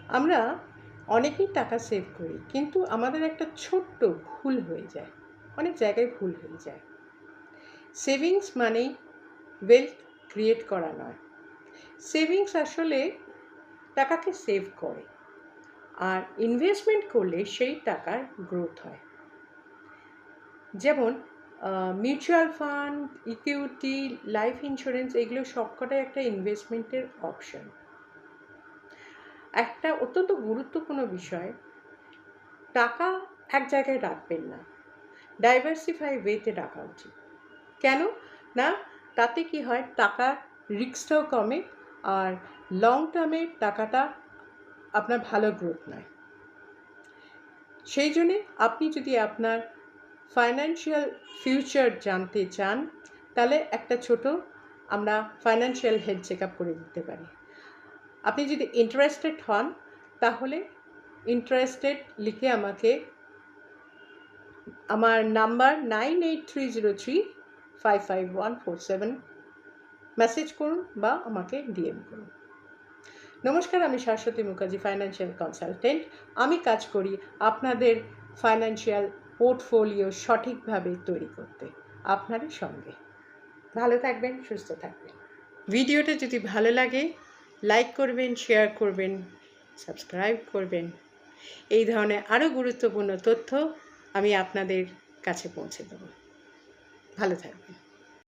আমরা অনেকেই টাকা সেভ করি, কিন্তু আমাদের একটা ছোট্ট ভুল হয়ে যায়, অনেক জায়গায় ভুল হয়ে যায়। সেভিংস মানেই ওয়েলথ ক্রিয়েট করা নয়। সেভিংস আসলে টাকাকে সেভ করে, আর ইনভেস্টমেন্ট করলে সেই টাকার গ্রোথ হয়। যেমন mutual fund, equity, life insurance, এগুলো সবকটাই একটা ইনভেস্টমেন্টের অপশন। একটা অত্যন্ত গুরুত্বপূর্ণ বিষয়, টাকা এক জায়গায় রাখবেন না, ডাইভার্সিফাই ওয়েতে রাখা উচিত। কেন না, তাতে কি হয়, টাকার রিস্কটাও কমে, আর লং টার্মে টাকাটা আপনার ভালো গ্রোথ নেয়। সেই জন্যে আপনি যদি আপনার ফাইন্যান্সিয়াল ফিউচার জানতে চান, তাহলে একটা ছোট আমরা ফাইন্যান্সিয়াল হেলথ চেক আপ করে দিতে পারি। আপনি যদি ইন্টারেস্টেড হন, তাহলে ইন্টারেস্টেড লিখে আমাকে আমার নাম্বার 9830355147 মেসেজ করুন বা আমাকে ডিএম করুন। নমস্কার, আমি শাশ্বতী মুখার্জি, ফাইন্যান্সিয়াল কনসালটেন্ট। আমি কাজ করি আপনাদের ফাইন্যান্সিয়াল পোর্টফোলিও সঠিকভাবে তৈরি করতে আপনাদের সঙ্গে। ভালো থাকবেন, সুস্থ থাকবেন। ভিডিওটা যদি ভালো লাগে, লাইক করবেন, শেয়ার করবেন, সাবস্ক্রাইব করবেন। এই ধরনের আরও গুরুত্বপূর্ণ তথ্য আমি আপনাদের কাছে পৌঁছে দেব। ভালো থাকবেন।